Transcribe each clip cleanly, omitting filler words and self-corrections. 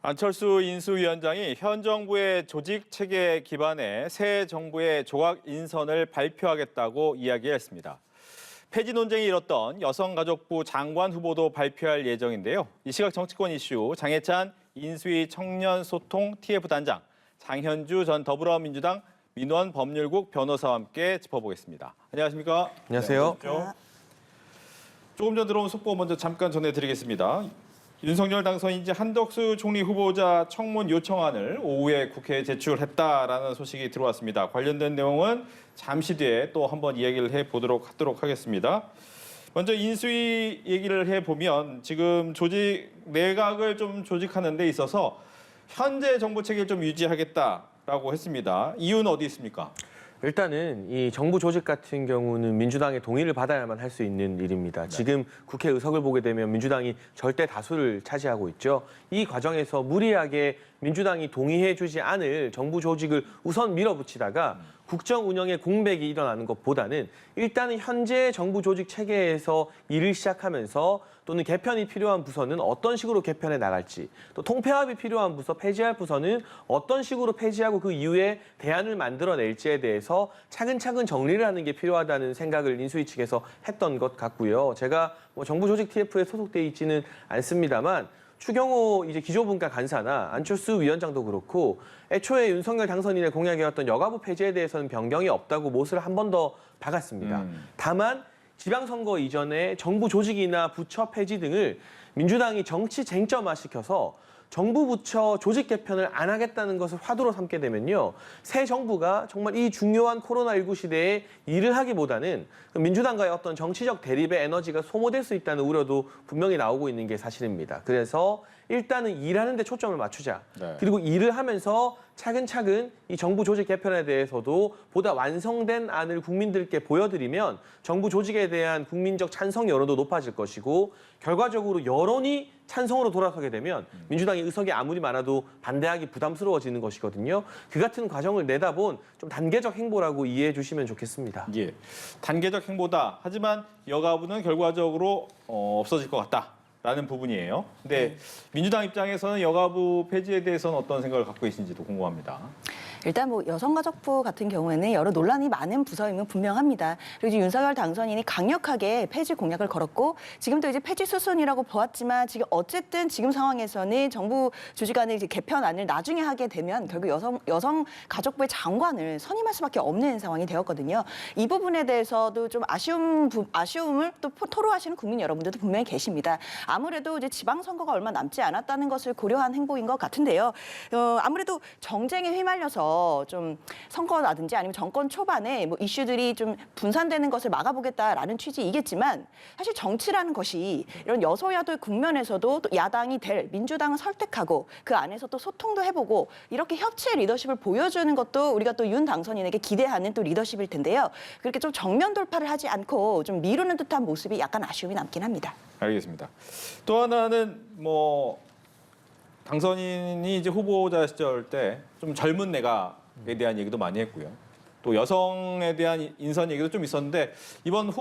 안철수 인수위원장이 현 정부의 조직 체계 기반의 새 정부의 조각 인선을 발표하겠다고 이야기했습니다. 폐지 논쟁이 일었던 여성가족부 장관 후보도 발표할 예정인데요. 이 시각 정치권 이슈 장해찬 인수위 청년소통 TF 단장, 장현주 전 더불어민주당 민원법률국 변호사와 함께 짚어보겠습니다. 안녕하십니까? 안녕하세요. 네, 조금 전 들어온 속보 먼저 잠깐 전해드리겠습니다. 윤석열 당선인지 한덕수 총리 후보자 청문 요청안을 오후에 국회에 제출했다라는 소식이 들어왔습니다. 관련된 내용은 잠시 뒤에 또 한번 이야기를 해보도록 하겠습니다. 먼저 인수위 얘기를 해보면 지금 내각을 좀 조직하는 데 있어서 현재 정부 체계를 좀 유지하겠다라고 했습니다. 이유는 어디 있습니까? 일단은 이 정부 조직 같은 경우는 민주당의 동의를 받아야만 할 수 있는 일입니다. 지금 국회 의석을 보게 되면 민주당이 절대 다수를 차지하고 있죠. 이 과정에서 무리하게 민주당이 동의해주지 않을 정부 조직을 우선 밀어붙이다가 국정 운영에 공백이 일어나는 것보다는 일단은 현재 정부 조직 체계에서 일을 시작하면서 또는 개편이 필요한 부서는 어떤 식으로 개편해 나갈지, 또 통폐합이 필요한 부서, 폐지할 부서는 어떤 식으로 폐지하고 그 이후에 대안을 만들어낼지에 대해서 차근차근 정리를 하는 게 필요하다는 생각을 인수위 측에서 했던 것 같고요. 제가 정부 조직 TF에 소속돼 있지는 않습니다만 추경호 이제 기조분과 간사나 안철수 위원장도 그렇고 애초에 윤석열 당선인의 공약이었던 여가부 폐지에 대해서는 변경이 없다고 못을 한 번 더 박았습니다. 다만 지방선거 이전에 정부 조직이나 부처 폐지 등을 민주당이 정치 쟁점화시켜서 정부 부처 조직 개편을 안 하겠다는 것을 화두로 삼게 되면요. 새 정부가 정말 이 중요한 코로나19 시대에 일을 하기보다는 민주당과의 어떤 정치적 대립의 에너지가 소모될 수 있다는 우려도 분명히 나오고 있는 게 사실입니다. 그래서 일단은 일하는 데 초점을 맞추자. 네. 그리고 일을 하면서 차근차근 이 정부 조직 개편에 대해서도 보다 완성된 안을 국민들께 보여드리면 정부 조직에 대한 국민적 찬성 여론도 높아질 것이고 결과적으로 여론이 찬성으로 돌아서게 되면 민주당의 의석이 아무리 많아도 반대하기 부담스러워지는 것이거든요. 그 같은 과정을 내다본 좀 단계적 행보라고 이해해 주시면 좋겠습니다. 예, 단계적 행보다. 하지만 여가부는 결과적으로 없어질 것 같다라는 부분이에요. 근데 민주당 입장에서는 여가부 폐지에 대해서는 어떤 생각을 갖고 계신지도 궁금합니다. 일단 여성가족부 같은 경우에는 여러 논란이 많은 부서임은 분명합니다. 그리고 이제 윤석열 당선인이 강력하게 폐지 공약을 걸었고 지금도 이제 폐지 수순이라고 보았지만 지금 어쨌든 지금 상황에서는 정부 조직안의 이제 개편안을 나중에 하게 되면 결국 여성가족부의 장관을 선임할 수밖에 없는 상황이 되었거든요. 이 부분에 대해서도 좀 아쉬움을 또 토로하시는 국민 여러분들도 분명히 계십니다. 아무래도 이제 지방선거가 얼마 남지 않았다는 것을 고려한 행보인 것 같은데요. 아무래도 정쟁에 휘말려서 좀 선거라든지 아니면 정권 초반에 이슈들이 좀 분산되는 것을 막아보겠다라는 취지이겠지만 사실 정치라는 것이 이런 여소야도 국면에서도 또 야당이 될 민주당을 설득하고 그 안에서 또 소통도 해보고 이렇게 협치의 리더십을 보여주는 것도 우리가 또 윤 당선인에게 기대하는 또 리더십일 텐데요. 그렇게 좀 정면 돌파를 하지 않고 좀 미루는 듯한 모습이 약간 아쉬움이 남긴 합니다. 알겠습니다. 또 하나는 당선인이 이제 후보자 시절 때 좀 젊은 내각에 대한 얘기도 많이 했고요. 또 여성에 대한 인선 얘기도 좀 있었는데 이번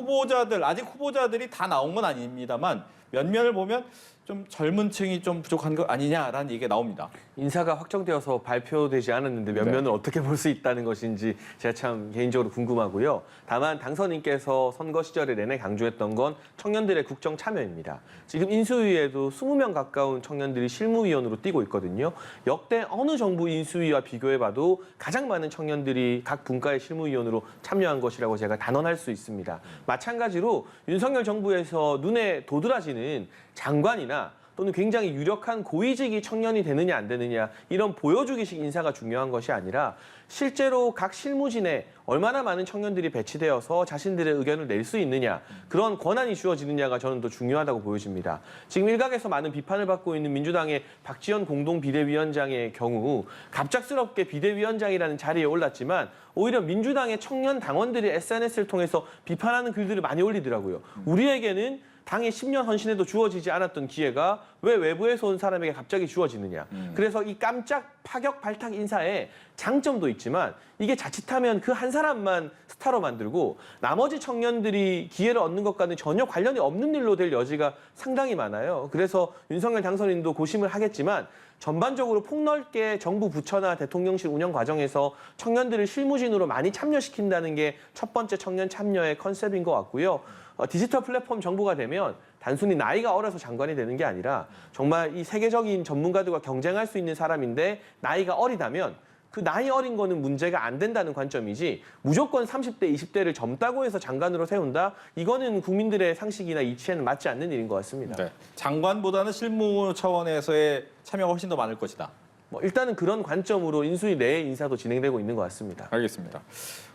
아직 후보자들이 다 나온 건 아닙니다만 면면을 보면 좀 젊은 층이 좀 부족한 거 아니냐라는 얘기가 나옵니다. 인사가 확정되어서 발표되지 않았는데 면면을 네. 어떻게 볼 수 있다는 것인지 제가 참 개인적으로 궁금하고요. 다만 당선인께서 선거 시절에 내내 강조했던 건 청년들의 국정 참여입니다. 지금 인수위에도 20명 가까운 청년들이 실무위원으로 뛰고 있거든요. 역대 어느 정부 인수위와 비교해봐도 가장 많은 청년들이 각 분과의 실무위원으로 참여한 것이라고 제가 단언할 수 있습니다. 마찬가지로 윤석열 정부에서 눈에 도드라지는 장관이나 또는 굉장히 유력한 고위직이 청년이 되느냐 안 되느냐 이런 보여주기식 인사가 중요한 것이 아니라 실제로 각 실무진에 얼마나 많은 청년들이 배치되어서 자신들의 의견을 낼 수 있느냐 그런 권한이 주어지느냐가 저는 더 중요하다고 보여집니다. 지금 일각에서 많은 비판을 받고 있는 민주당의 박지원 공동비대위원장의 경우 갑작스럽게 비대위원장이라는 자리에 올랐지만 오히려 민주당의 청년 당원들이 SNS를 통해서 비판하는 글들을 많이 올리더라고요. 우리에게는 당의 10년 헌신에도 주어지지 않았던 기회가 왜 외부에서 온 사람에게 갑자기 주어지느냐. 그래서 이 깜짝 파격 발탁 인사에 장점도 있지만 이게 자칫하면 그 한 사람만 스타로 만들고 나머지 청년들이 기회를 얻는 것과는 전혀 관련이 없는 일로 될 여지가 상당히 많아요. 그래서 윤석열 당선인도 고심을 하겠지만 전반적으로 폭넓게 정부 부처나 대통령실 운영 과정에서 청년들을 실무진으로 많이 참여시킨다는 게 첫 번째 청년 참여의 컨셉인 것 같고요. 디지털 플랫폼 정부가 되면 단순히 나이가 어려서 장관이 되는 게 아니라 정말 이 세계적인 전문가들과 경쟁할 수 있는 사람인데 나이가 어리다면 그 나이 어린 거는 문제가 안 된다는 관점이지 무조건 30대, 20대를 젊다고 해서 장관으로 세운다? 이거는 국민들의 상식이나 이치에는 맞지 않는 일인 것 같습니다. 네. 장관보다는 실무 차원에서의 참여가 훨씬 더 많을 것이다. 뭐 일단은 그런 관점으로 인수위 내 인사도 진행되고 있는 것 같습니다. 알겠습니다.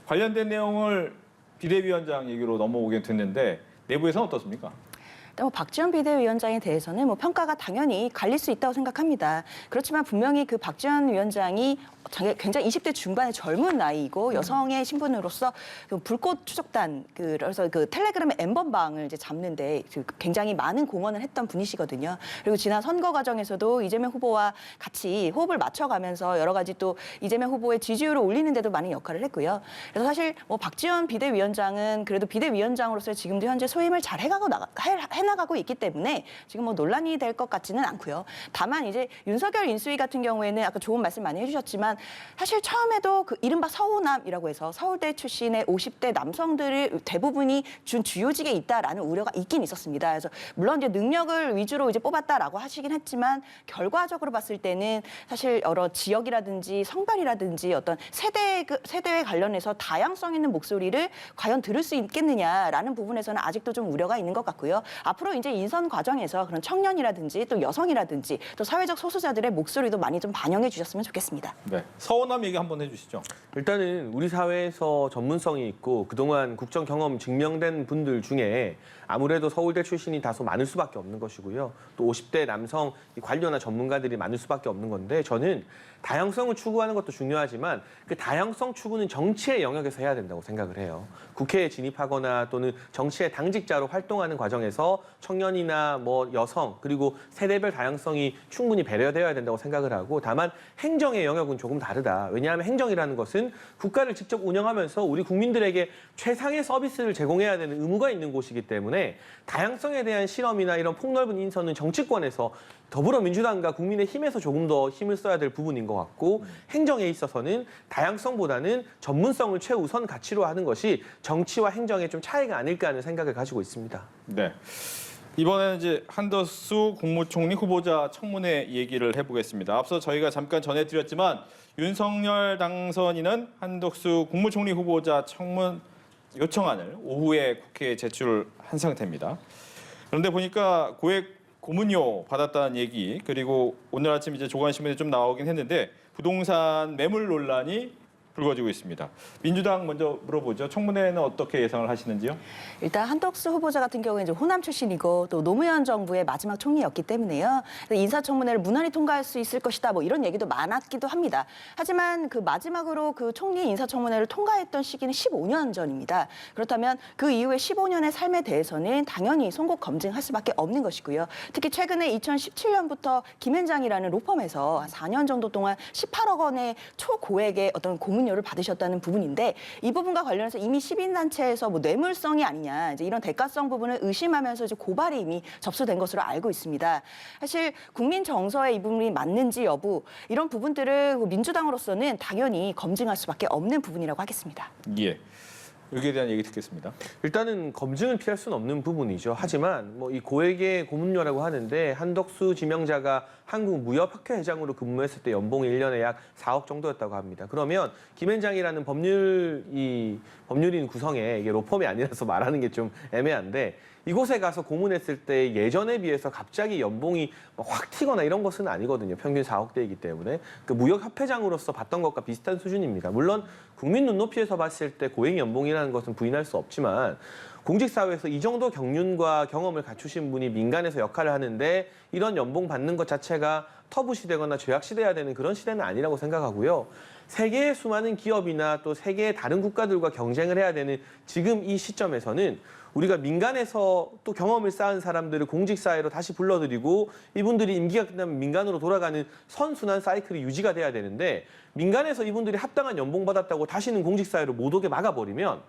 관련된 내용을 비대위원장 얘기로 넘어오긴 됐는데 내부에서는 어떻습니까? 일단 박지원 비대위원장에 대해서는 평가가 당연히 갈릴 수 있다고 생각합니다. 그렇지만 분명히 그 박지원 위원장이 굉장히 20대 중반의 젊은 나이이고 여성의 신분으로서 불꽃 추적단 그래서 그 텔레그램의 엠번방을 이제 잡는데 굉장히 많은 공헌을 했던 분이시거든요. 그리고 지난 선거 과정에서도 이재명 후보와 같이 호흡을 맞춰가면서 여러 가지 또 이재명 후보의 지지율을 올리는 데도 많은 역할을 했고요. 그래서 사실 박지원 비대위원장은 그래도 비대위원장으로서 지금도 현재 소임을 잘 해나가고 있기 때문에 지금 논란이 될 것 같지는 않고요. 다만 이제 윤석열 인수위 같은 경우에는 아까 좋은 말씀 많이 해주셨지만 사실 처음에도 그 이른바 서호남이라고 해서 서울대 출신의 50대 남성들을 대부분이 준 주요직에 있다라는 우려가 있긴 있었습니다. 그래서 물론 이제 능력을 위주로 이제 뽑았다라고 하시긴 했지만 결과적으로 봤을 때는 사실 여러 지역이라든지 성별이라든지 어떤 세대에 관련해서 다양성 있는 목소리를 과연 들을 수 있겠느냐라는 부분에서는 아직도 좀 우려가 있는 것 같고요. 앞으로 이제 인선 과정에서 그런 청년이라든지 또 여성이라든지 또 사회적 소수자들의 목소리도 많이 좀 반영해 주셨으면 좋겠습니다. 네. 서원남 얘기 한번 해주시죠. 일단은 우리 사회에서 전문성이 있고 그동안 국정 경험 증명된 분들 중에 아무래도 서울대 출신이 다소 많을 수밖에 없는 것이고요. 또 50대 남성 관료나 전문가들이 많을 수밖에 없는 건데 저는 다양성을 추구하는 것도 중요하지만 그 다양성 추구는 정치의 영역에서 해야 된다고 생각을 해요. 국회에 진입하거나 또는 정치의 당직자로 활동하는 과정에서 청년이나 여성 그리고 세대별 다양성이 충분히 배려되어야 된다고 생각을 하고 다만 행정의 영역은 조금 다르다. 왜냐하면 행정이라는 것은 국가를 직접 운영하면서 우리 국민들에게 최상의 서비스를 제공해야 되는 의무가 있는 곳이기 때문에 다양성에 대한 실험이나 이런 폭넓은 인선은 정치권에서 더불어민주당과 국민의힘에서 조금 더 힘을 써야 될 부분인 것 같고 행정에 있어서는 다양성보다는 전문성을 최우선 가치로 하는 것이 정치와 행정의 좀 차이가 아닐까 하는 생각을 가지고 있습니다. 네. 이번에는 이제 한덕수 국무총리 후보자 청문회 얘기를 해보겠습니다. 앞서 저희가 잠깐 전해드렸지만 윤석열 당선인은 한덕수 국무총리 후보자 청문 요청안을 오후에 국회에 제출한 상태입니다. 그런데 보니까 고문료 받았다는 얘기 그리고 오늘 아침 이제 조간신문에 좀 나오긴 했는데 부동산 매물 논란이 불거지고 있습니다. 민주당 먼저 물어보죠. 청문회는 어떻게 예상을 하시는지요? 일단 한덕수 후보자 같은 경우에 이제 호남 출신이고 또 노무현 정부의 마지막 총리였기 때문에요. 인사청문회를 무난히 통과할 수 있을 것이다. 이런 얘기도 많았기도 합니다. 하지만 그 마지막으로 그 총리 인사청문회를 통과했던 시기는 15년 전입니다. 그렇다면 그 이후에 15년의 삶에 대해서는 당연히 송곳 검증할 수밖에 없는 것이고요. 특히 최근에 2017년부터 김앤장이라는 로펌에서 한 4년 정도 동안 18억 원의 초고액의 어떤 고문료를 받으셨다는 부분인데 이 부분과 관련해서 이미 시민단체에서 뇌물성이 아니냐 이제 이런 대가성 부분을 의심하면서 이제 고발이 이미 접수된 것으로 알고 있습니다. 사실 국민 정서에 이 부분이 맞는지 여부 이런 부분들을 민주당으로서는 당연히 검증할 수밖에 없는 부분이라고 하겠습니다. 예. 여기에 대한 얘기 듣겠습니다. 일단은 검증을 피할 수는 없는 부분이죠. 하지만 이 고액의 고문료라고 하는데 한덕수 지명자가 한국무역학회 회장으로 근무했을 때 연봉이 1년에 약 4억 정도였다고 합니다. 그러면 김앤장이라는 법률인 구성에 이게 로펌이 아니라서 말하는 게 좀 애매한데 이곳에 가서 고문했을 때 예전에 비해서 갑자기 연봉이 확 튀거나 이런 것은 아니거든요. 평균 4억대이기 때문에. 그 무역협회장으로서 받던 것과 비슷한 수준입니다. 물론 국민 눈높이에서 봤을 때 고액 연봉이라는 것은 부인할 수 없지만 공직사회에서 이 정도 경륜과 경험을 갖추신 분이 민간에서 역할을 하는데 이런 연봉 받는 것 자체가 터부시되거나 죄악시돼야 되는 그런 시대는 아니라고 생각하고요. 세계의 수많은 기업이나 또 세계의 다른 국가들과 경쟁을 해야 되는 지금 이 시점에서는 우리가 민간에서 또 경험을 쌓은 사람들을 공직사회로 다시 불러들이고 이분들이 임기가 끝나면 민간으로 돌아가는 선순환 사이클이 유지가 돼야 되는데 민간에서 이분들이 합당한 연봉 받았다고 다시는 공직사회로 못 오게 막아버리면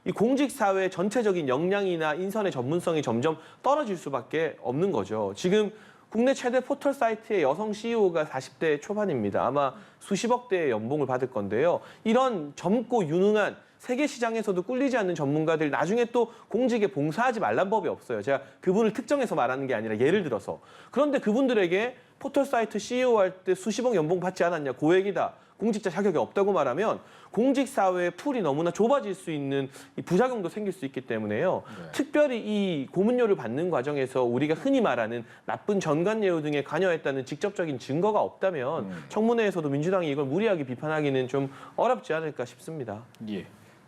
이 공직사회의 전체적인 역량이나 인선의 전문성이 점점 떨어질 수밖에 없는 거죠. 지금 국내 최대 포털 사이트의 여성 CEO가 40대 초반입니다. 아마 수십억 대의 연봉을 받을 건데요. 이런 젊고 유능한 세계 시장에서도 꿀리지 않는 전문가들 나중에 또 공직에 봉사하지 말란 법이 없어요. 제가 그분을 특정해서 말하는 게 아니라 예를 들어서. 그런데 그분들에게 포털 사이트 CEO 할 때 수십억 연봉 받지 않았냐 고액이다. 공직자 자격이 없다고 말하면 공직사회의 풀이 너무나 좁아질 수 있는 이 부작용도 생길 수 있기 때문에요. 네. 특별히 이 고문료를 받는 과정에서 우리가 흔히 말하는 나쁜 전관예우 등에 관여했다는 직접적인 증거가 없다면 청문회에서도 민주당이 이걸 무리하게 비판하기는 좀 어렵지 않을까 싶습니다. 예.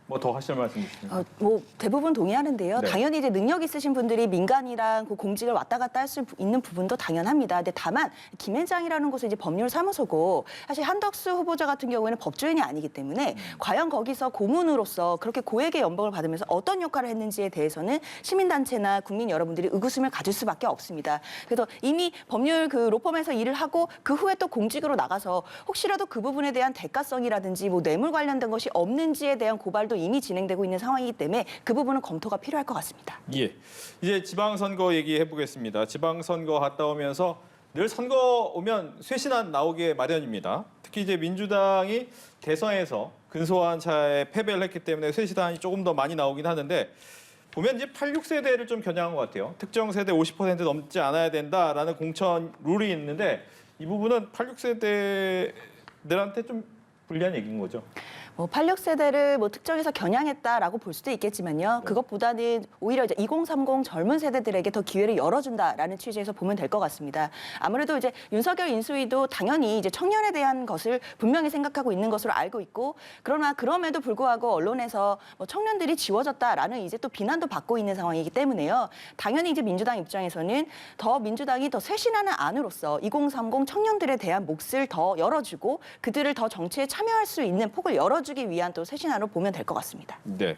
뭐 더 하실 말씀 있으십니까? 뭐 대부분 동의하는데요. 네. 당연히 이제 능력 있으신 분들이 민간이랑 그 공직을 왔다 갔다 할 수 있는 부분도 당연합니다. 근데 다만 김앤장이라는 곳은 이제 법률사무소고 사실 한덕수 후보자 같은 경우에는 법조인이 아니기 때문에 과연 거기서 고문으로서 그렇게 고액의 연봉을 받으면서 어떤 역할을 했는지에 대해서는 시민단체나 국민 여러분들이 의구심을 가질 수밖에 없습니다. 그래서 이미 법률 그 로펌에서 일을 하고 그 후에 또 공직으로 나가서 혹시라도 그 부분에 대한 대가성이라든지 뭐 뇌물 관련된 것이 없는지에 대한 고발도 이미 진행되고 있는 상황이기 때문에 그 부분은 검토가 필요할 것 같습니다. 예. 이제 지방선거 얘기해 보겠습니다. 지방선거 갔다 오면서 늘 선거 오면 쇄신안 나오게 마련입니다. 특히 이제 민주당이 대선에서 근소한 차에 패배를 했기 때문에 쇄신안이 조금 더 많이 나오긴 하는데 보면 이제 86세대를 좀 겨냥한 것 같아요. 특정 세대 50% 넘지 않아야 된다라는 공천 룰이 있는데 이 부분은 86세대들한테 좀 불리한 얘기인 거죠. 뭐 86세대를 뭐 특정해서 겨냥했다라고 볼 수도 있겠지만요. 그것보다는 오히려 이제 2030 젊은 세대들에게 더 기회를 열어준다라는 취지에서 보면 될 것 같습니다. 아무래도 이제 윤석열 인수위도 당연히 이제 청년에 대한 것을 분명히 생각하고 있는 것으로 알고 있고 그러나 그럼에도 불구하고 언론에서 뭐 청년들이 지워졌다라는 이제 또 비난도 받고 있는 상황이기 때문에요. 당연히 이제 민주당 입장에서는 더 민주당이 더 쇄신하는 안으로서 2030 청년들에 대한 몫을 더 열어주고 그들을 더 정치에 참여할 수 있는 폭을 열어주기 위한 또 쇄신안으로 보면 될 것 같습니다. 네.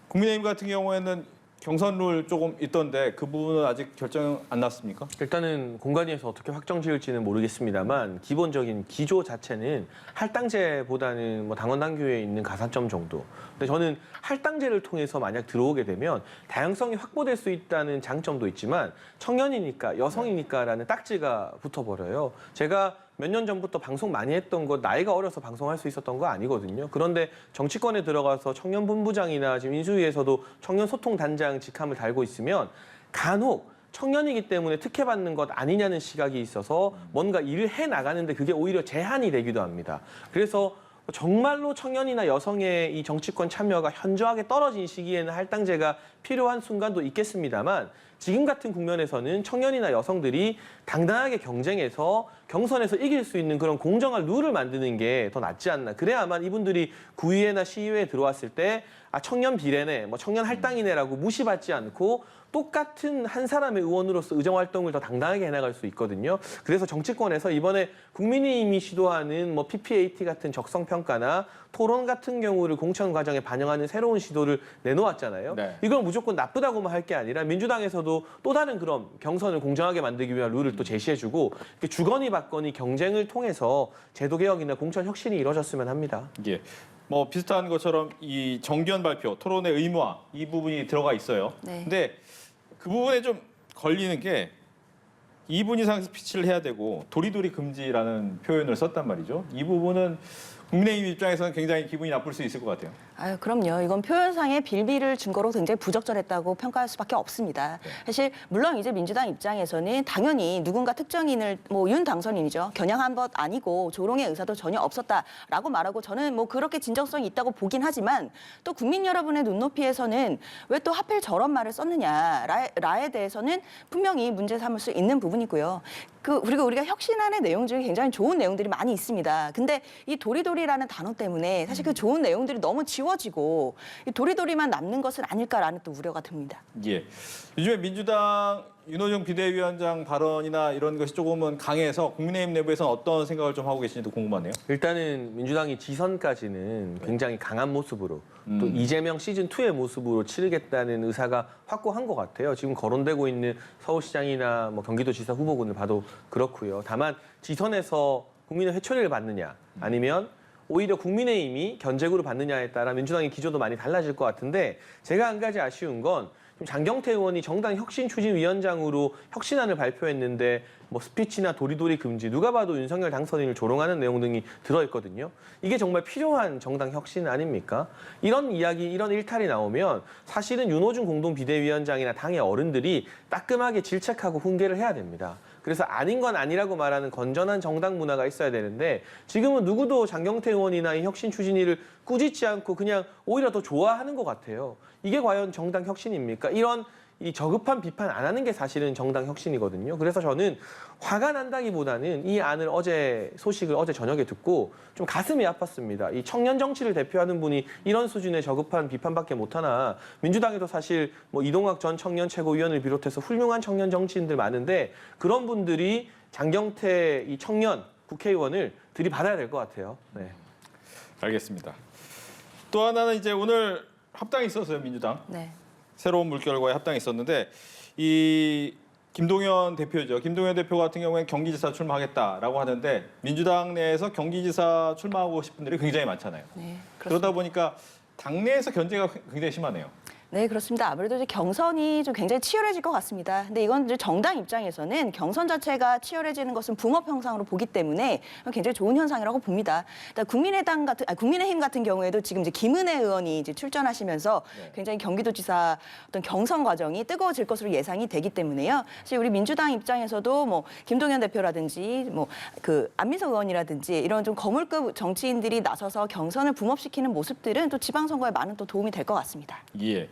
국민의힘 같은 경우에는 경선 룰 조금 있던데 그 부분은 아직 결정 안 났습니까? 일단은 공관위에서 어떻게 확정 지을지는 모르겠습니다만 기본적인 기조 자체는 할당제보다는 뭐 당원 당규에 있는 가산점 정도. 근데 저는 할당제를 통해서 만약 들어오게 되면 다양성이 확보될 수 있다는 장점도 있지만 청년이니까 여성이니까라는 딱지가 붙어버려요. 제가 몇 년 전부터 방송 많이 했던 거 나이가 어려서 방송할 수 있었던 거 아니거든요. 그런데 정치권에 들어가서 청년 본부장이나 지금 인수위에서도 청년 소통 단장 직함을 달고 있으면 간혹 청년이기 때문에 특혜받는 것 아니냐는 시각이 있어서 뭔가 일을 해 나가는데 그게 오히려 제한이 되기도 합니다. 그래서 정말로 청년이나 여성의 이 정치권 참여가 현저하게 떨어진 시기에는 할당제가 필요한 순간도 있겠습니다만 지금 같은 국면에서는 청년이나 여성들이 당당하게 경쟁해서 경선에서 이길 수 있는 그런 공정한 룰을 만드는 게 더 낫지 않나. 그래야만 이분들이 구의회나 시의회에 들어왔을 때 아, 청년 비례네, 뭐 청년 할당이네라고 무시받지 않고 똑같은 한 사람의 의원으로서 의정활동을 더 당당하게 해나갈 수 있거든요. 그래서 정치권에서 이번에 국민의힘이 시도하는 뭐 PPAT 같은 적성평가나 토론 같은 경우를 공천 과정에 반영하는 새로운 시도를 내놓았잖아요. 네. 이걸 무조건 나쁘다고만 할 게 아니라 민주당에서도 또 다른 그런 경선을 공정하게 만들기 위한 룰을 또 제시해주고 주거니 받거니 경쟁을 통해서 제도개혁이나 공천 혁신이 이루어졌으면 합니다. 예. 뭐 비슷한 것처럼 이 정견 발표, 토론의 의무화 이 부분이 들어가 있어요. 네. 근데 그 부분에 좀 걸리는 게 2분 이상 스피치를 해야 되고 도리도리 금지라는 표현을 썼단 말이죠. 이 부분은 국민의힘 입장에서는 굉장히 기분이 나쁠 수 있을 것 같아요. 아유, 그럼요. 이건 표현상의 빌미를 준 거로 굉장히 부적절했다고 평가할 수밖에 없습니다. 사실 물론 이제 민주당 입장에서는 당연히 누군가 특정인을 뭐 윤 당선인이죠. 겨냥한 것 아니고 조롱의 의사도 전혀 없었다라고 말하고 저는 뭐 그렇게 진정성이 있다고 보긴 하지만 또 국민 여러분의 눈높이에서는 왜 또 하필 저런 말을 썼느냐라에 대해서는 분명히 문제 삼을 수 있는 부분이고요. 그리고 우리가 혁신안의 내용 중에 굉장히 좋은 내용들이 많이 있습니다. 근데 이 도리도리 도리도리라는 단어 때문에 사실 그 좋은 내용들이 너무 지워지고 이 도리도리만 남는 것은 아닐까라는 또 우려가 듭니다. 예. 요즘에 민주당 윤호중 비대위원장 발언이나 이런 것이 조금은 강해서 국민의힘 내부에서는 어떤 생각을 좀 하고 계신지도 궁금하네요. 일단은 민주당이 지선까지는 굉장히 강한 모습으로 또 이재명 시즌2의 모습으로 치르겠다는 의사가 확고한 것 같아요. 지금 거론되고 있는 서울시장이나 뭐 경기도지사 후보군을 봐도 그렇고요. 다만 지선에서 국민의 회초리를 받느냐 아니면 오히려 국민의힘이 견제구를 받느냐에 따라 민주당의 기조도 많이 달라질 것 같은데 제가 한 가지 아쉬운 건 장경태 의원이 정당 혁신추진위원장으로 혁신안을 발표했는데 뭐 스피치나 도리도리 금지 누가 봐도 윤석열 당선인을 조롱하는 내용 등이 들어있거든요. 이게 정말 필요한 정당 혁신 아닙니까? 이런 이야기, 이런 일탈이 나오면 사실은 윤호중 공동비대위원장이나 당의 어른들이 따끔하게 질책하고 훈계를 해야 됩니다. 그래서 아닌 건 아니라고 말하는 건전한 정당 문화가 있어야 되는데 지금은 누구도 장경태 의원이나 이 혁신 추진위를 꾸짖지 않고 그냥 오히려 더 좋아하는 것 같아요. 이게 과연 정당 혁신입니까? 이런 이 저급한 비판 안 하는 게 사실은 정당 혁신이거든요. 그래서 저는 화가 난다기보다는 이 안을 소식을 어제 저녁에 듣고 좀 가슴이 아팠습니다. 이 청년 정치를 대표하는 분이 이런 수준의 저급한 비판밖에 못하나 민주당에도 사실 뭐 이동학 전 청년 최고위원을 비롯해서 훌륭한 청년 정치인들 많은데 그런 분들이 장경태 이 청년 국회의원을 들이받아야 될 것 같아요. 네. 알겠습니다. 또 하나는 이제 오늘 합당이 있었어요, 민주당. 네. 새로운 물결과의 합당이 있었는데 이 김동연 대표죠. 김동연 대표 같은 경우에는 경기지사 출마하겠다라고 하는데 민주당 내에서 경기지사 출마하고 싶은 분들이 굉장히 많잖아요. 네, 그러다 보니까 당내에서 견제가 굉장히 심하네요. 네, 그렇습니다. 아무래도 이제 경선이 좀 굉장히 치열해질 것 같습니다. 근데 이건 이제 정당 입장에서는 경선 자체가 치열해지는 것은 붕업 현상으로 보기 때문에 굉장히 좋은 현상이라고 봅니다. 일단 국민의힘 같은 경우에도 지금 이제 김은혜 의원이 이제 출전하시면서 굉장히 경기도지사 어떤 경선 과정이 뜨거워질 것으로 예상이 되기 때문에요. 사실 우리 민주당 입장에서도 뭐 김동연 대표라든지 뭐 그 안민석 의원이라든지 이런 좀 거물급 정치인들이 나서서 경선을 붕업시키는 모습들은 또 지방선거에 많은 또 도움이 될 것 같습니다. 예.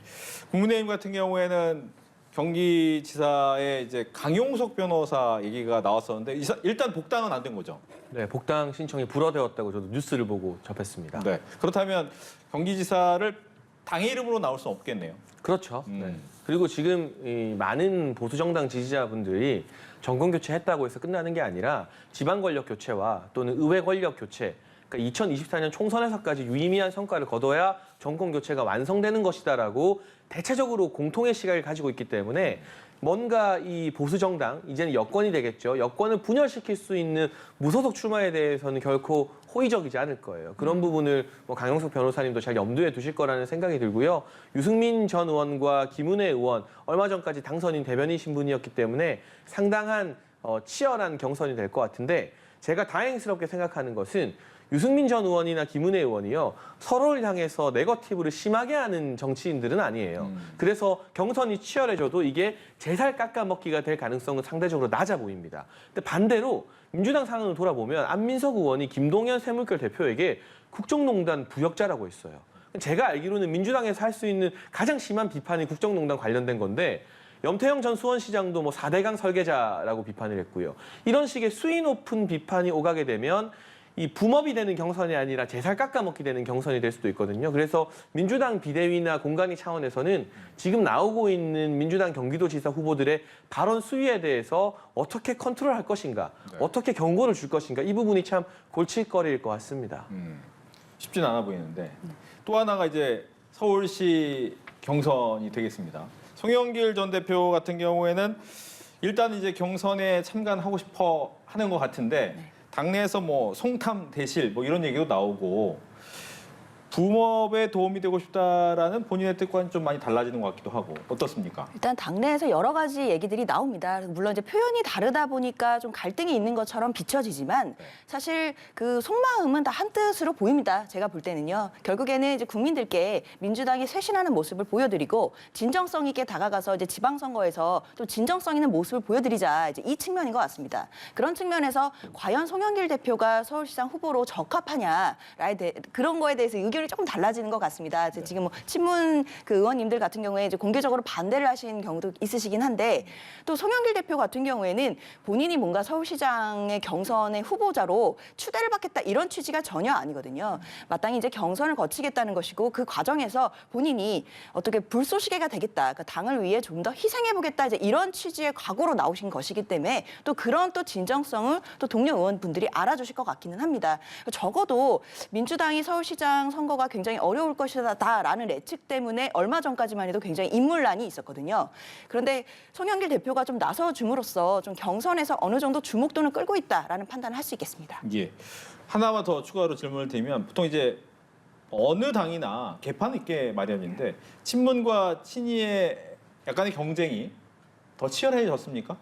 국민의힘 같은 경우에는 경기지사의 이제 강용석 변호사 얘기가 나왔었는데 일단 복당은 안 된 거죠. 네, 복당 신청이 불어되었다고 저도 뉴스를 보고 접했습니다. 네. 그렇다면 경기지사를 당의 이름으로 나올 수 없겠네요. 그렇죠. 네. 그리고 지금 이 많은 보수 정당 지지자분들이 정권 교체했다고 해서 끝나는 게 아니라 지방 권력 교체와 또는 의회 권력 교체, 그러니까 2024년 총선에서까지 유의미한 성과를 거둬야 정권 교체가 완성되는 것이다라고 대체적으로 공통의 시각을 가지고 있기 때문에 뭔가 이 보수 정당, 이제는 여권이 되겠죠. 여권을 분열시킬 수 있는 무소속 출마에 대해서는 결코 호의적이지 않을 거예요. 그런 부분을 뭐 강용석 변호사님도 잘 염두에 두실 거라는 생각이 들고요. 유승민 전 의원과 김은혜 의원, 얼마 전까지 당선인 대변인 신분이었기 때문에 상당한 치열한 경선이 될 것 같은데 제가 다행스럽게 생각하는 것은 유승민 전 의원이나 김은혜 의원이요. 서로를 향해서 네거티브를 심하게 하는 정치인들은 아니에요. 그래서 경선이 치열해져도 이게 제살 깎아먹기가 될 가능성은 상대적으로 낮아 보입니다. 근데 반대로 민주당 상황을 돌아보면 안민석 의원이 김동연 새물결 대표에게 국정농단 부역자라고 했어요. 제가 알기로는 민주당에서 할 수 있는 가장 심한 비판이 국정농단 관련된 건데 염태영 전 수원시장도 뭐 4대강 설계자라고 비판을 했고요. 이런 식의 수위 높은 비판이 오가게 되면 이 붐업이 되는 경선이 아니라 제살 깎아먹기 되는 경선이 될 수도 있거든요. 그래서 민주당 비대위나 공관위 차원에서는 지금 나오고 있는 민주당 경기도지사 후보들의 발언 수위에 대해서 어떻게 컨트롤할 것인가, 어떻게 경고를 줄 것인가 이 부분이 참 골칫거리일 것 같습니다. 쉽진 않아 보이는데 또 하나가 이제 서울시 경선이 되겠습니다. 송영길 전 대표 같은 경우에는 일단 이제 경선에 참관하고 싶어 하는 것 같은데 당내에서 뭐 송탐 대실 뭐 이런 얘기도 나오고 붐업에 도움이 되고 싶다라는 본인의 뜻과는 좀 많이 달라지는 것 같기도 하고 어떻습니까? 일단 당내에서 여러 가지 얘기들이 나옵니다. 물론 이제 표현이 다르다 보니까 좀 갈등이 있는 것처럼 비춰지지만 사실 그 속마음은 다 한 뜻으로 보입니다. 제가 볼 때는요. 결국에는 이제 국민들께 민주당이 쇄신하는 모습을 보여드리고 진정성 있게 다가가서 이제 지방선거에서 또 진정성 있는 모습을 보여드리자 이제 이 측면인 것 같습니다. 그런 측면에서 과연 송영길 대표가 서울시장 후보로 적합하냐 그런 거에 대해서 의견이 입장들이 조금 달라지는 것 같습니다. 지금 뭐 친문 그 의원님들 같은 경우에 이제 공개적으로 반대를 하신 경우도 있으시긴 한데 또 송영길 대표 같은 경우에는 본인이 뭔가 서울시장의 경선의 후보자로 추대를 받겠다 이런 취지가 전혀 아니거든요. 마땅히 이제 경선을 거치겠다는 것이고 그 과정에서 본인이 어떻게 불쏘시개가 되겠다, 그러니까 당을 위해 좀 더 희생해보겠다 이제 이런 취지의 각오로 나오신 것이기 때문에 또 그런 또 진정성을 또 동료 의원분들이 알아주실 것 같기는 합니다. 적어도 민주당이 서울시장 선거가 굉장히 어려울 것이다라는 예측 때문에 얼마 전까지만 해도 굉장히 인물난이 있었거든요. 그런데 송영길 대표가 좀 나서줌으로써 좀 경선에서 어느 정도 주목도는 끌고 있다라는 판단을 할 수 있겠습니다. 예. 하나만 더 추가로 질문을 드리면 보통 이제 어느 당이나 개판 있게 마련인데 친문과 친이의 약간의 경쟁이 더 치열해졌습니까?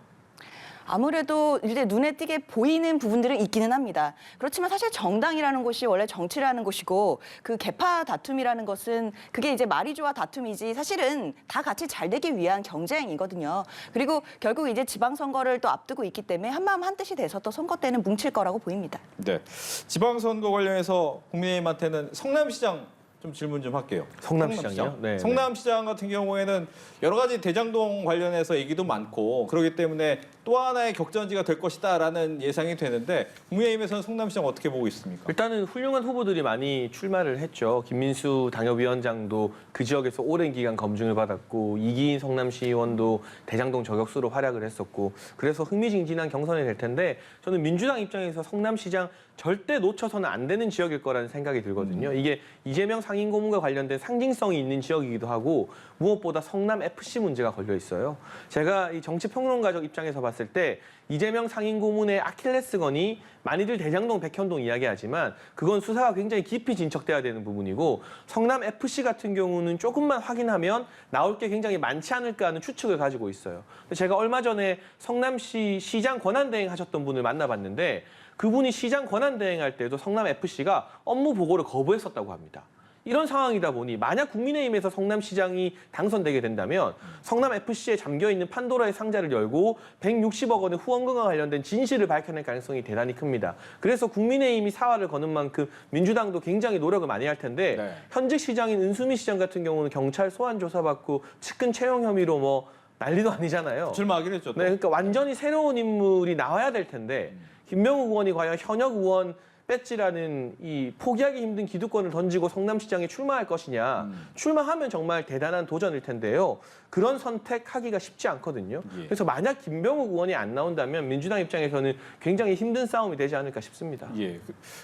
아무래도 이제 눈에 띄게 보이는 부분들은 있기는 합니다. 그렇지만 사실 정당이라는 곳이 원래 정치라는 곳이고 그 계파 다툼이라는 것은 그게 이제 말이 좋아 다툼이지 사실은 다 같이 잘 되기 위한 경쟁이거든요. 그리고 결국 이제 지방선거를 또 앞두고 있기 때문에 한마음 한뜻이 돼서 또 선거 때는 뭉칠 거라고 보입니다. 네. 지방선거 관련해서 국민의힘한테는 성남시장 좀 질문 좀 할게요. 성남시장이요? 네. 성남시장 같은 경우에는 여러 가지 대장동 관련해서 얘기도 많고 그렇기 때문에 또 하나의 격전지가 될 것이다라는 예상이 되는데 국민의힘에서는 성남시장 어떻게 보고 있습니까? 일단은 훌륭한 후보들이 많이 출마를 했죠. 김민수 당협위원장도 그 지역에서 오랜 기간 검증을 받았고 이기인 성남시 의원도 대장동 저격수로 활약을 했었고 그래서 흥미진진한 경선이 될 텐데 저는 민주당 입장에서 성남시장 절대 놓쳐서는 안 되는 지역일 거라는 생각이 들거든요. 이게 이재명 상임고문과 관련된 상징성이 있는 지역이기도 하고 무엇보다 성남 FC 문제가 걸려 있어요. 제가 이 정치평론가적 입장에서 봤을 때 이재명 상임고문의 아킬레스건이 많이들 대장동, 백현동 이야기하지만 그건 수사가 굉장히 깊이 진척돼야 되는 부분이고 성남 FC 같은 경우는 조금만 확인하면 나올 게 굉장히 많지 않을까 하는 추측을 가지고 있어요. 제가 얼마 전에 성남시 시장 권한대행 하셨던 분을 만나봤는데 그분이 시장 권한대행할 때도 성남FC가 업무 보고를 거부했었다고 합니다. 이런 상황이다 보니 만약 국민의힘에서 성남시장이 당선되게 된다면 성남FC에 잠겨있는 판도라의 상자를 열고 160억 원의 후원금과 관련된 진실을 밝혀낼 가능성이 대단히 큽니다. 그래서 국민의힘이 사활을 거는 만큼 민주당도 굉장히 노력을 많이 할 텐데 네. 현직 시장인 은수미 시장 같은 경우는 경찰 소환 조사받고 측근 채용 혐의로 뭐 난리도 아니잖아요. 출마하기로 했죠. 또. 네, 그러니까 완전히 새로운 인물이 나와야 될 텐데 김명욱 의원이 과연 현역 의원 배지라는 이 포기하기 힘든 기득권을 던지고 성남시장에 출마할 것이냐. 출마하면 정말 대단한 도전일 텐데요. 그런 선택하기가 쉽지 않거든요. 예. 그래서 만약 김병욱 의원이 안 나온다면 민주당 입장에서는 굉장히 힘든 싸움이 되지 않을까 싶습니다. 예.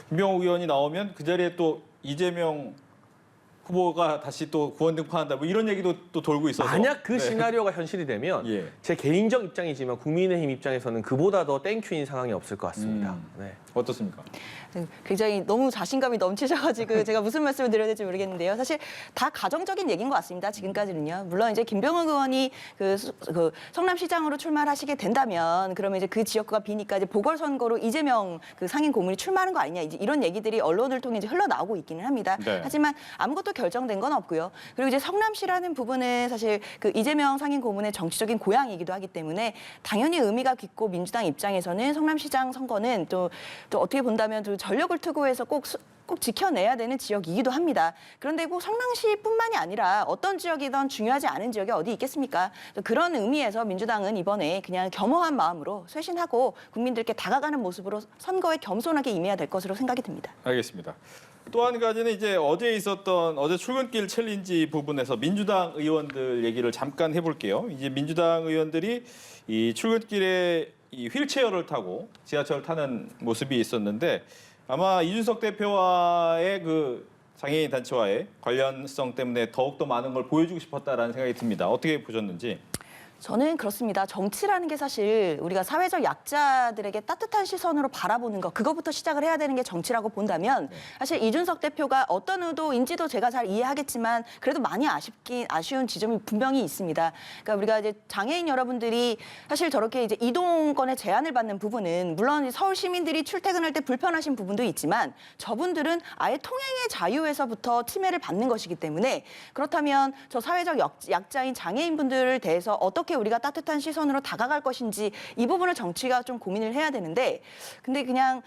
김병욱 의원이 나오면 그 자리에 또 이재명 후보가 다시 또 구원 등판한다. 뭐 이런 얘기도 또 돌고 있어서. 만약 그 네. 시나리오가 현실이 되면 예. 제 개인적 입장이지만 국민의힘 입장에서는 그보다 더 땡큐인 상황이 없을 것 같습니다. 네. 어떻습니까? 굉장히 너무 자신감이 넘치셔가지고 제가 무슨 말씀을 드려야 될지 모르겠는데요. 사실 다 가정적인 얘기인 것 같습니다. 지금까지는요. 물론 이제 김병욱 의원이 그 성남시장으로 출마를 하시게 된다면 그러면 이제 그 지역구가 비니까 이제 보궐선거로 이재명 그 상임 고문이 출마하는 거 아니냐 이제 이런 얘기들이 언론을 통해 이제 흘러나오고 있기는 합니다. 네. 하지만 아무것도 결정된 건 없고요. 그리고 이제 성남시라는 부분은 사실 그 이재명 상임 고문의 정치적인 고향이기도 하기 때문에 당연히 의미가 깊고 민주당 입장에서는 성남시장 선거는 또 어떻게 본다면 또 전력을 투구해서 꼭 지켜내야 되는 지역이기도 합니다. 그런데 꼭 성남시뿐만이 아니라 어떤 지역이든 중요하지 않은 지역이 어디 있겠습니까? 그런 의미에서 민주당은 이번에 그냥 겸허한 마음으로 쇄신하고 국민들께 다가가는 모습으로 선거에 겸손하게 임해야 될 것으로 생각이 듭니다. 알겠습니다. 또 한 가지는 이제 어제 있었던 어제 출근길 챌린지 부분에서 민주당 의원들 얘기를 잠깐 해볼게요. 이제 민주당 의원들이 이 출근길에 이 휠체어를 타고 지하철을 타는 모습이 있었는데 아마 이준석 대표와의 그 장애인 단체와의 관련성 때문에 더욱더 많은 걸 보여주고 싶었다라는 생각이 듭니다. 어떻게 보셨는지? 저는 그렇습니다. 정치라는 게 사실 우리가 사회적 약자들에게 따뜻한 시선으로 바라보는 것, 그것부터 시작을 해야 되는 게 정치라고 본다면 사실 이준석 대표가 어떤 의도인지도 제가 잘 이해하겠지만 그래도 많이 아쉬운 지점이 분명히 있습니다. 그러니까 우리가 이제 장애인 여러분들이 사실 저렇게 이제 이동권의 제한을 받는 부분은 물론 서울 시민들이 출퇴근할 때 불편하신 부분도 있지만 저분들은 아예 통행의 자유에서부터 침해를 받는 것이기 때문에 그렇다면 저 사회적 약자인 장애인분들을 대해서 어떻게 우리가 따뜻한 시선으로 다가갈 것인지 이 부분을 정치가 좀 고민을 해야 되는데 근데 그냥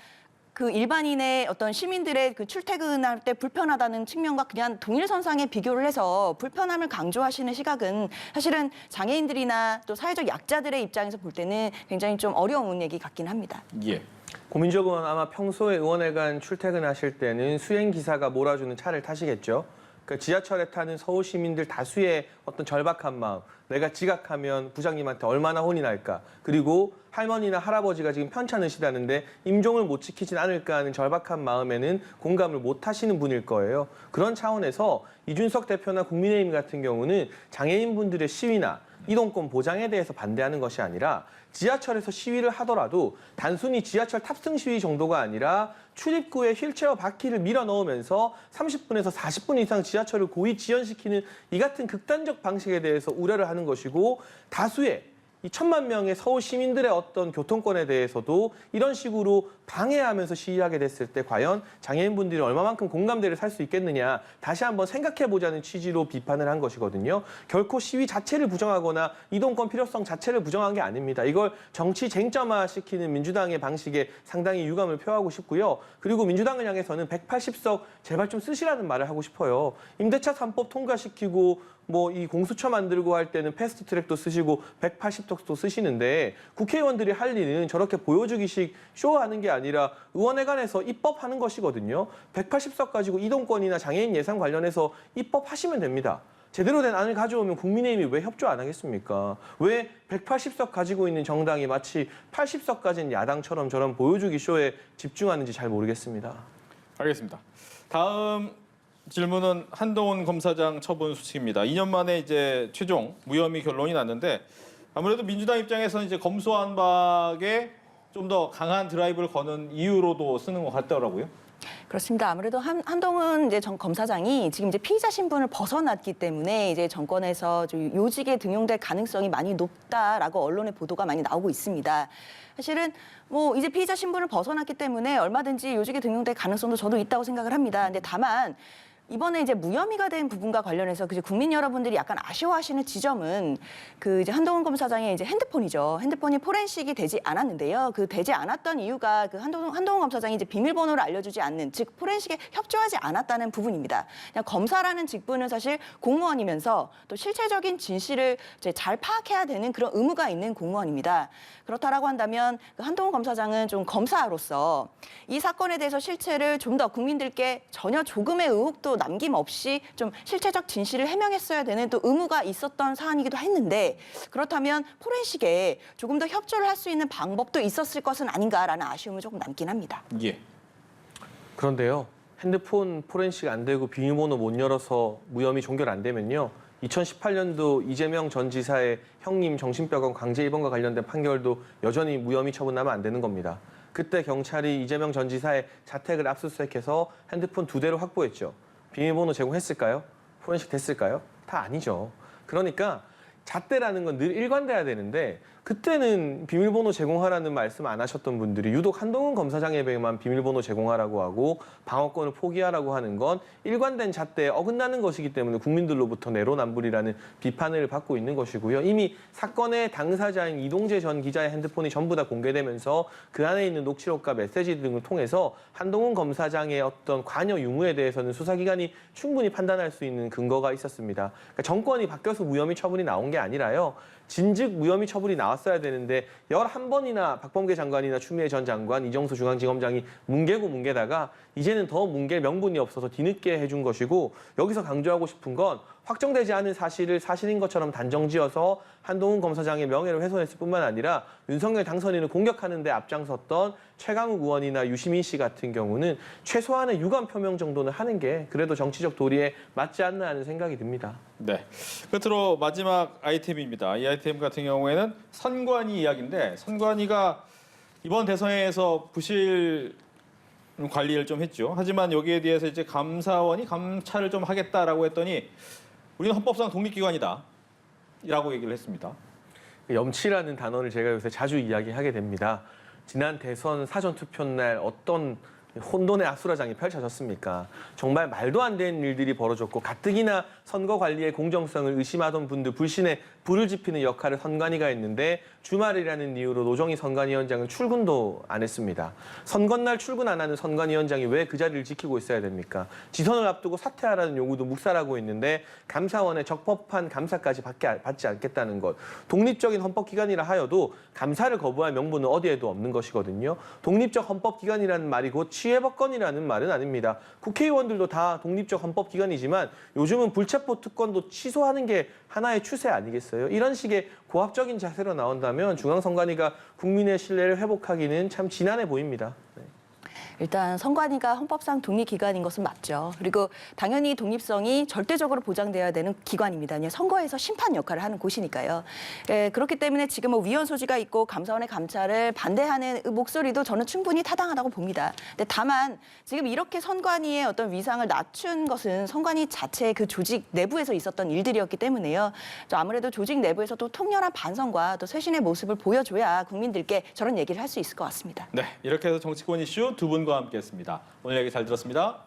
그 일반인의 어떤 시민들의 그 출퇴근할 때 불편하다는 측면과 그냥 동일선상에 비교를 해서 불편함을 강조하시는 시각은 사실은 장애인들이나 또 사회적 약자들의 입장에서 볼 때는 굉장히 좀 어려운 얘기 같긴 합니다. 예. 고민정 의원 아마 평소에 의원회관 출퇴근하실 때는 수행기사가 몰아주는 차를 타시겠죠. 그러니까 지하철에 타는 서울 시민들 다수의 어떤 절박한 마음, 내가 지각하면 부장님한테 얼마나 혼이 날까, 그리고 할머니나 할아버지가 지금 편찮으시다는데 임종을 못 지키진 않을까 하는 절박한 마음에는 공감을 못 하시는 분일 거예요. 그런 차원에서 이준석 대표나 국민의힘 같은 경우는 장애인분들의 시위나 이동권 보장에 대해서 반대하는 것이 아니라 지하철에서 시위를 하더라도 단순히 지하철 탑승 시위 정도가 아니라 출입구에 휠체어 바퀴를 밀어 넣으면서 30분에서 40분 이상 지하철을 고의 지연시키는 이 같은 극단적 방식에 대해서 우려를 하는 것이고, 다수의 이 1,000만 명의 서울 시민들의 어떤 교통권에 대해서도 이런 식으로 방해하면서 시위하게 됐을 때 과연 장애인분들이 얼마만큼 공감대를 살 수 있겠느냐, 다시 한번 생각해보자는 취지로 비판을 한 것이거든요. 결코 시위 자체를 부정하거나 이동권 필요성 자체를 부정한 게 아닙니다. 이걸 정치 쟁점화시키는 민주당의 방식에 상당히 유감을 표하고 싶고요. 그리고 민주당을 향해서는 180석 제발 좀 쓰시라는 말을 하고 싶어요. 임대차 3법 통과시키고 뭐 이 공수처 만들고 할 때는 패스트트랙도 쓰시고 180석도 쓰시는데, 국회의원들이 할 일은 저렇게 보여주기식 쇼하는 게 아니라 의원회관에서 입법하는 것이거든요. 180석 가지고 이동권이나 장애인 예산 관련해서 입법하시면 됩니다. 제대로 된 안을 가져오면 국민의힘이 왜 협조 안 하겠습니까? 왜 180석 가지고 있는 정당이 마치 80석 가진 야당처럼 저런 보여주기 쇼에 집중하는지 잘 모르겠습니다. 알겠습니다. 다음 질문은 한동훈 검사장 처분 소식입니다. 2년 만에 이제 최종 무혐의 결론이 났는데, 아무래도 민주당 입장에서는 이제 검수완박에 좀 더 강한 드라이브를 거는 이유로도 쓰는 것 같더라고요. 그렇습니다. 아무래도 한동훈 이제 전 검사장이 지금 이제 피의자 신분을 벗어났기 때문에 이제 정권에서 좀 요직에 등용될 가능성이 많이 높다라고 언론의 보도가 많이 나오고 있습니다. 사실은 뭐 이제 피의자 신분을 벗어났기 때문에 얼마든지 요직에 등용될 가능성도 저도 있다고 생각을 합니다. 근데 다만 이번에 이제 무혐의가 된 부분과 관련해서 그 국민 여러분들이 약간 아쉬워하시는 지점은 그 이제 한동훈 검사장의 이제 핸드폰이죠. 핸드폰이 포렌식이 되지 않았는데요. 그 되지 않았던 이유가 그 한동훈 검사장이 이제 비밀번호를 알려주지 않는, 즉 포렌식에 협조하지 않았다는 부분입니다. 그냥 검사라는 직분은 사실 공무원이면서 또 실체적인 진실을 이제 잘 파악해야 되는 그런 의무가 있는 공무원입니다. 그렇다라고 한다면 그 한동훈 검사장은 좀 검사로서 이 사건에 대해서 실체를 좀 더 국민들께 전혀 조금의 의혹도 남김없이 좀 실체적 진실을 해명했어야 되는 또 의무가 있었던 사안이기도 했는데, 그렇다면 포렌식에 조금 더 협조를 할 수 있는 방법도 있었을 것은 아닌가라는 아쉬움이 조금 남긴 합니다. 예. 그런데요, 핸드폰 포렌식 안 되고 비밀번호 못 열어서 무혐의 종결 안 되면요, 2018년도 이재명 전 지사의 형님 정신병원 강제 입원과 관련된 판결도 여전히 무혐의 처분하면 안 되는 겁니다. 그때 경찰이 이재명 전 지사의 자택을 압수수색해서 핸드폰 2대를 확보했죠. 비밀번호 제공했을까요? 포렌식 됐을까요? 다 아니죠. 그러니까 잣대라는 건 늘 일관돼야 되는데, 그때는 비밀번호 제공하라는 말씀 안 하셨던 분들이 유독 한동훈 검사장에게만 비밀번호 제공하라고 하고 방어권을 포기하라고 하는 건 일관된 잣대에 어긋나는 것이기 때문에 국민들로부터 내로남불이라는 비판을 받고 있는 것이고요. 이미 사건의 당사자인 이동재 전 기자의 핸드폰이 전부 다 공개되면서 그 안에 있는 녹취록과 메시지 등을 통해서 한동훈 검사장의 어떤 관여 유무에 대해서는 수사기관이 충분히 판단할 수 있는 근거가 있었습니다. 그러니까 정권이 바뀌어서 무혐의 처분이 나온 게 아니라요, 진즉 무혐의 처분이 나왔어야 되는데 11번이나 박범계 장관이나 추미애 전 장관, 이정수 중앙지검장이 뭉개고 뭉개다가 이제는 더 뭉갤 명분이 없어서 뒤늦게 해준 것이고, 여기서 강조하고 싶은 건 확정되지 않은 사실을 사실인 것처럼 단정지어서 한동훈 검사장의 명예를 훼손했을 뿐만 아니라 윤석열 당선인을 공격하는 데 앞장섰던 최강욱 의원이나 유시민 씨 같은 경우는 최소한의 유감 표명 정도는 하는 게 그래도 정치적 도리에 맞지 않나 하는 생각이 듭니다. 네. 끝으로 마지막 아이템입니다. 이 아이템 같은 경우에는 선관위 이야기인데, 선관위가 이번 대선에서 부실 관리를 좀 했죠. 하지만 여기에 대해서 이제 감사원이 감찰을 좀 하겠다라고 했더니 우리는 헌법상 독립기관이다 라고 얘기를 했습니다. 염치라는 단어를 제가 요새 자주 이야기하게 됩니다. 지난 대선 사전투표 날 어떤 혼돈의 아수라장이 펼쳐졌습니까? 정말 말도 안 되는 일들이 벌어졌고 가뜩이나 선거 관리의 공정성을 의심하던 분들 불신에 불을 지피는 역할을 선관위가 했는데 주말이라는 이유로 노정희 선관위원장은 출근도 안 했습니다. 선거날 출근 안 하는 선관위원장이 왜 그 자리를 지키고 있어야 됩니까? 지선을 앞두고 사퇴하라는 요구도 묵살하고 있는데 감사원의 적법한 감사까지 받지 않겠다는 것. 독립적인 헌법기관이라 하여도 감사를 거부할 명분은 어디에도 없는 것이거든요. 독립적 헌법기관이라는 말이 곧 치외법권이라는 말은 아닙니다. 국회의원들도 다 독립적 헌법기관이지만 요즘은 불체포 특권도 취소하는 게 하나의 추세 아니겠어요? 이런 식의 고압적인 자세로 나온다면 중앙선관위가 국민의 신뢰를 회복하기는 참 지난해 보입니다. 네. 일단 선관위가 헌법상 독립기관인 것은 맞죠. 그리고 당연히 독립성이 절대적으로 보장돼야 되는 기관입니다. 그냥 선거에서 심판 역할을 하는 곳이니까요. 그렇기 때문에 지금 뭐 위헌 소지가 있고 감사원의 감찰을 반대하는 목소리도 저는 충분히 타당하다고 봅니다. 근데 다만 지금 이렇게 선관위의 어떤 위상을 낮춘 것은 선관위 자체의 그 조직 내부에서 있었던 일들이었기 때문에요. 아무래도 조직 내부에서 또 통렬한 반성과 또 쇄신의 모습을 보여줘야 국민들께 저런 얘기를 할 수 있을 것 같습니다. 네, 이렇게 해서 정치권 이슈 두 분과 함께했습니다. 오늘 얘기 잘 들었습니다.